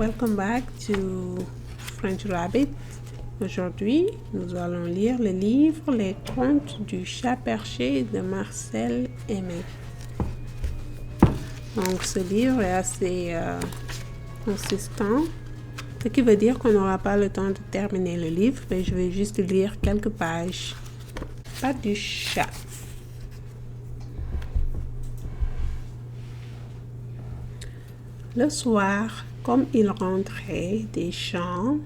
Welcome back to French Rabbit. Aujourd'hui, nous allons lire le livre Les Contes du chat perché de Marcel Aimé. Donc, ce livre est assez consistant, ce qui veut dire qu'on n'aura pas le temps de terminer le livre, mais je vais juste lire quelques pages. Pas du chat. Le soir, comme il rentrait des champs,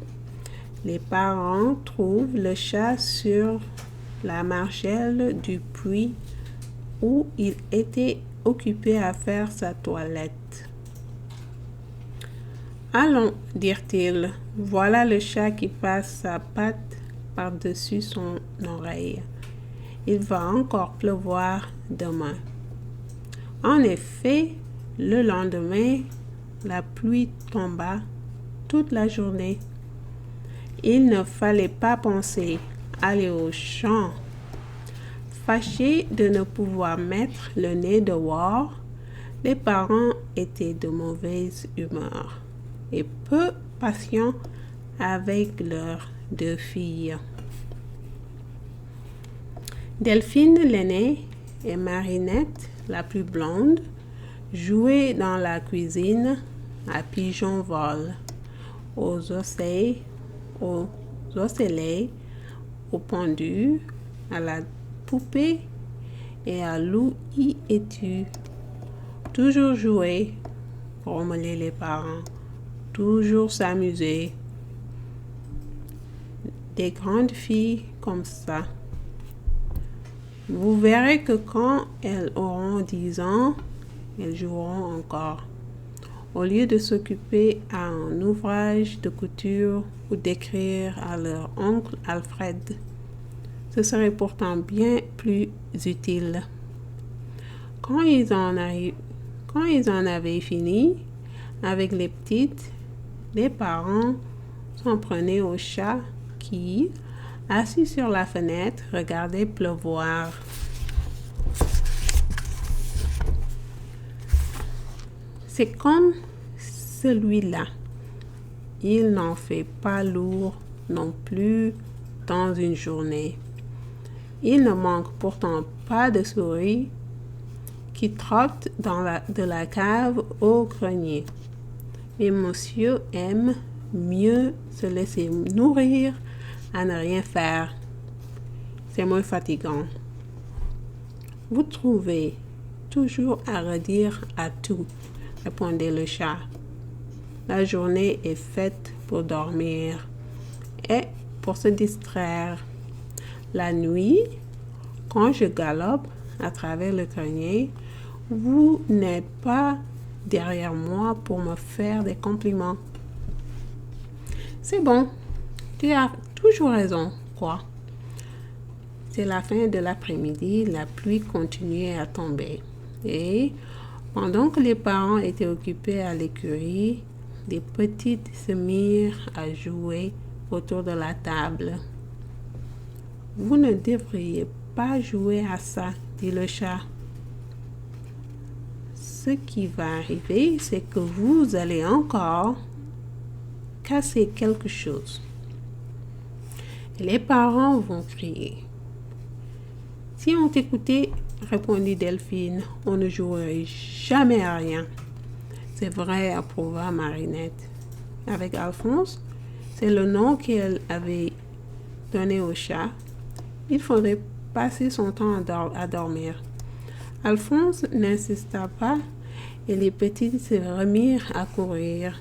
les parents trouvent le chat sur la margelle du puits où il était occupé à faire sa toilette. « Allons, dirent-ils, voilà le chat qui passe sa patte par-dessus son oreille. Il va encore pleuvoir demain. » En effet, le lendemain, la pluie tomba toute la journée. Il ne fallait pas penser aller au champ. Fâchés de ne pouvoir mettre le nez dehors, les parents étaient de mauvaise humeur et peu patients avec leurs deux filles. Delphine l'aînée et Marinette, la plus blonde, jouaient dans la cuisine à pigeon-vol, aux ocellets, aux pendus, à la poupée et à loup et tu. Toujours jouer, grommelaient les parents, toujours s'amuser. Des grandes filles comme ça. Vous verrez que quand elles auront 10 ans, elles joueront encore. Au lieu de s'occuper à un ouvrage de couture ou d'écrire à leur oncle Alfred, ce serait pourtant bien plus utile. Quand ils en avaient fini avec les petites, les parents s'en prenaient au chat qui, assis sur la fenêtre, regardait pleuvoir. C'est comme celui-là. Il n'en fait pas lourd non plus dans une journée. Il ne manque pourtant pas de souris qui trottent de la cave au grenier. Mais monsieur aime mieux se laisser nourrir à ne rien faire. C'est moins fatigant. Vous trouvez toujours à redire à tout, répondait le chat. La journée est faite pour dormir et pour se distraire. La nuit, quand je galope à travers le grenier, vous n'êtes pas derrière moi pour me faire des compliments. C'est bon, tu as toujours raison, quoi. C'est la fin de l'après-midi, la pluie continuait à tomber. Et pendant que les parents étaient occupés à l'écurie, les petites se mirent à jouer autour de la table. « Vous ne devriez pas jouer à ça, dit le chat. Ce qui va arriver, c'est que vous allez encore casser quelque chose. Et les parents vont crier. Si on t'écoutait, répondit Delphine, on ne jouerait jamais à rien. C'est vrai, approuva Marinette. Avec Alphonse, c'est le nom qu'elle avait donné au chat. Il faudrait passer son temps à dormir. Alphonse n'insista pas et les petites se remirent à courir.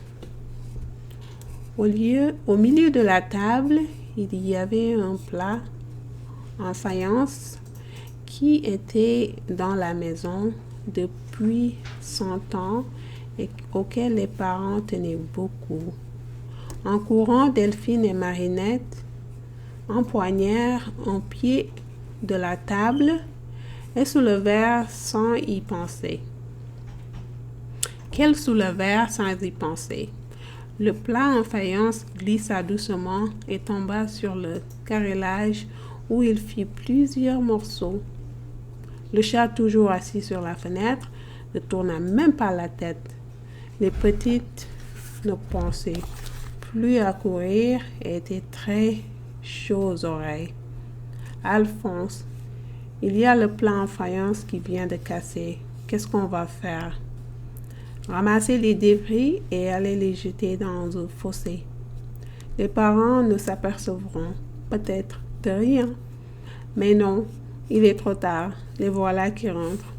Au milieu de la table, il y avait un plat en faïence qui était dans la maison depuis 100 ans et auquel les parents tenaient beaucoup. En courant, Delphine et Marinette empoignèrent un pied de la table et soulevèrent sans y penser. Qu'elles soulevèrent sans y penser. Le plat en faïence glissa doucement et tomba sur le carrelage où il fit plusieurs morceaux. Le chat, toujours assis sur la fenêtre, ne tourna même pas la tête. Les petites ne pensait plus à courir et était très chaud aux oreilles. Alphonse, il y a le plat en faïence qui vient de casser. Qu'est-ce qu'on va faire? Ramasser les débris et aller les jeter dans un fossé. Les parents ne s'apercevront peut-être de rien. Mais non, il est trop tard. Les voilà qui rentrent.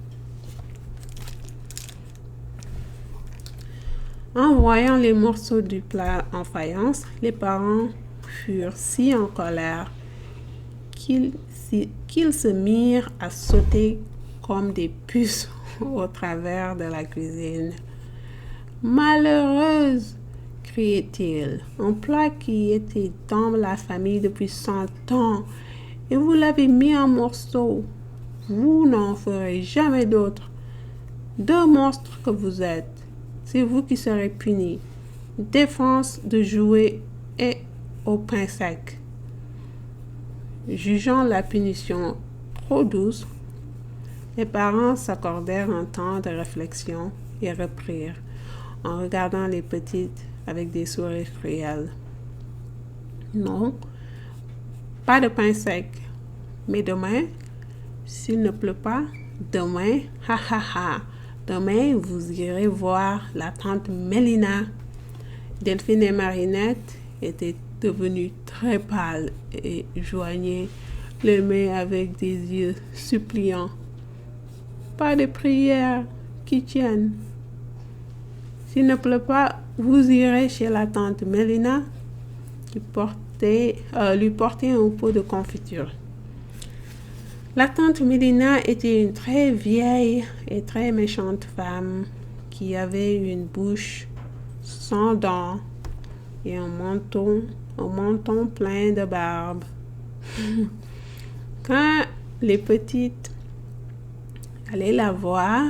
En voyant les morceaux du plat en faïence, les parents furent si en colère qu'ils se mirent à sauter comme des puces au travers de la cuisine. Malheureuse, criait-il, un plat qui était dans la famille depuis 100 ans, et vous l'avez mis en morceaux. Vous n'en ferez jamais d'autres. Deux monstres que vous êtes. C'est vous qui serez punis. Défense de jouer et au pain sec. Jugeant la punition trop douce, les parents s'accordèrent un temps de réflexion et reprirent, en regardant les petites avec des sourires cruels. Non, pas de pain sec, mais demain, s'il ne pleut pas, demain, ha ha ha, demain vous irez voir la tante Mélina. Delphine et Marinette étaient devenues très pâles et joignaient les mains avec des yeux suppliants. Pas de prière qui tienne. S'il ne pleut pas, vous irez chez la tante Mélina lui porter un pot de confiture. La tante Mélina était une très vieille et très méchante femme qui avait une bouche sans dents et un menton plein de barbe. Quand les petites allaient la voir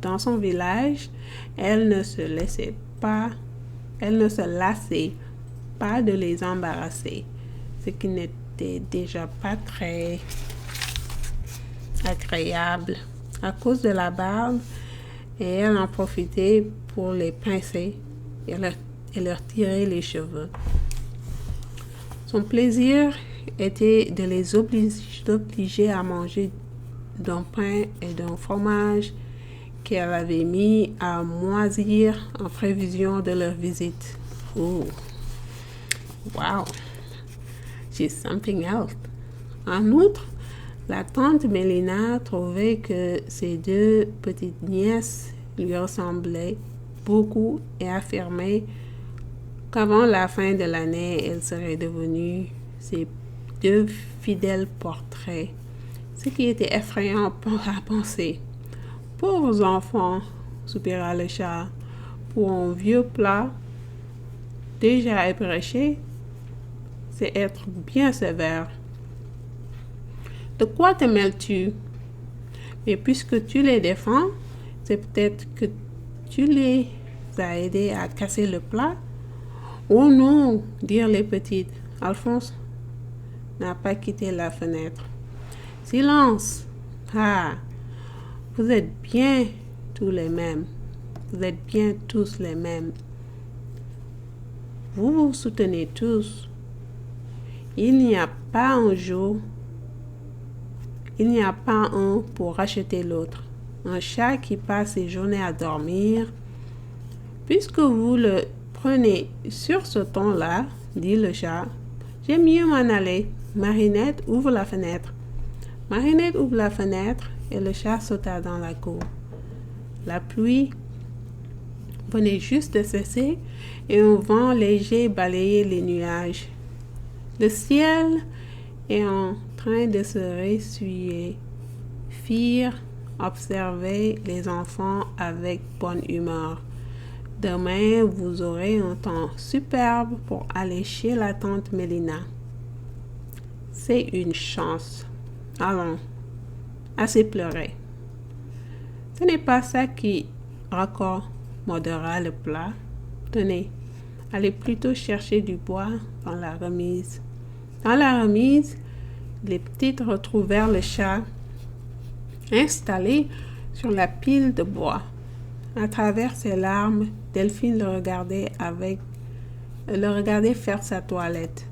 dans son village, elle ne se lassait pas de les embarrasser, ce qui n'était déjà pas très agréable à cause de la barbe, et elle en profitait pour les pincer et leur tirer les cheveux. Son plaisir était de les obliger à manger d'un pain et d'un fromage qu'elle avait mis à moisir en prévision de leur visite. Oh, wow, she's something else. En outre, la tante Mélina trouvait que ses deux petites nièces lui ressemblaient beaucoup et affirmait qu'avant la fin de l'année, elles seraient devenues ses deux fidèles portraits, ce qui était effrayant à penser. Pauvres enfants, soupira le chat, pour un vieux plat déjà épréché, c'est être bien sévère. De quoi te mêles-tu? Mais puisque tu les défends, c'est peut-être que tu les as aidés à casser le plat. Oh non, dirent les petites. Alphonse n'a pas quitté la fenêtre. Silence! Ah, vous êtes bien tous les mêmes. Vous êtes bien tous les mêmes. Vous vous soutenez tous. Il n'y a pas un pour racheter l'autre. Un chat qui passe ses journées à dormir. Puisque vous le prenez sur ce ton-là, dit le chat, j'aime mieux m'en aller. Marinette, ouvre la fenêtre. Marinette ouvre la fenêtre et le chat sauta dans la cour. La pluie venait juste de cesser et un vent léger balayait les nuages. Le ciel est en train de se ressuyer. Firent observer les enfants avec bonne humeur. Demain, vous aurez un temps superbe pour aller chez la tante Mélina. C'est une chance. Allons, assez pleurer. Ce n'est pas ça qui raccommodera le plat. Tenez, allez plutôt chercher du bois dans la remise. Dans la remise, les petites retrouvèrent le chat installé sur la pile de bois. À travers ses larmes, Delphine le regardait faire sa toilette.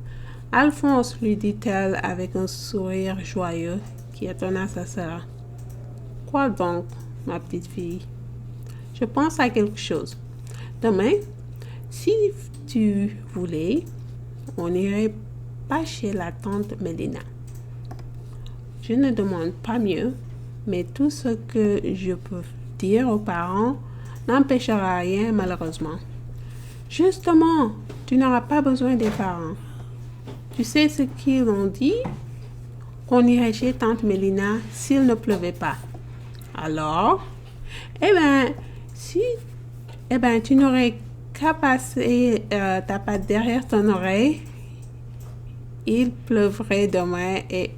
Alphonse, lui dit-elle avec un sourire joyeux qui étonna sa sœur. Quoi donc, ma petite fille? Je pense à quelque chose. Demain, si tu voulais, on n'irait pas chez la tante Mélina. Je ne demande pas mieux, mais tout ce que je peux dire aux parents n'empêchera rien malheureusement. Justement, tu n'auras pas besoin des parents. Tu sais ce qu'ils ont dit? Qu'on irait chez tante Mélina s'il ne pleuvait pas. Alors, tu n'aurais qu'à passer ta patte derrière ton oreille. Il pleuvrait demain et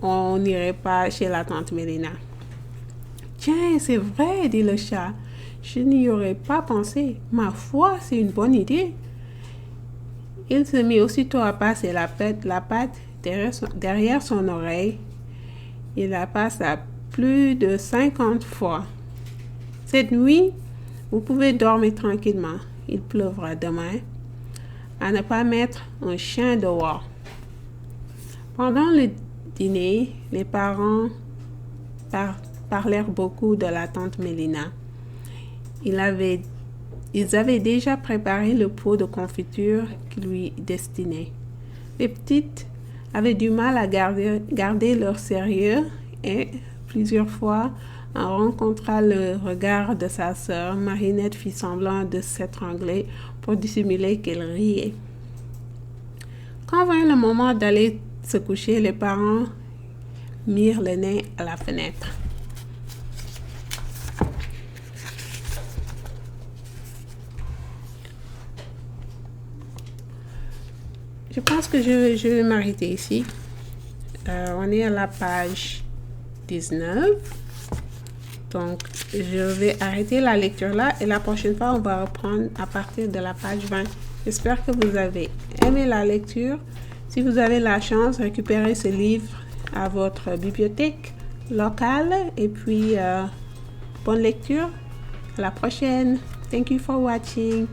on n'irait pas chez la tante Mélina. Tiens, c'est vrai, dit le chat. Je n'y aurais pas pensé. Ma foi, c'est une bonne idée. Il se mit aussitôt à passer la patte derrière son oreille. Il la passa plus de 50 fois. Cette nuit, vous pouvez dormir tranquillement. Il pleuvra demain. À ne pas mettre un chien dehors. Pendant le dîner, les parents parlèrent beaucoup de la tante Mélina. Ils avaient déjà préparé le pot de confiture qui lui destinait. Les petites avaient du mal à garder leur sérieux et plusieurs fois, en rencontrant le regard de sa sœur, Marinette fit semblant de s'étrangler pour dissimuler qu'elle riait. Quand vint le moment d'aller se coucher, les parents mirent le nez à la fenêtre. Je pense que je vais m'arrêter ici. On est à la page 19. Donc, je vais arrêter la lecture là et la prochaine fois, on va reprendre à partir de la page 20. J'espère que vous avez aimé la lecture. Si vous avez la chance, récupérez ce livre à votre bibliothèque locale. Et puis, bonne lecture. À la prochaine. Thank you for watching.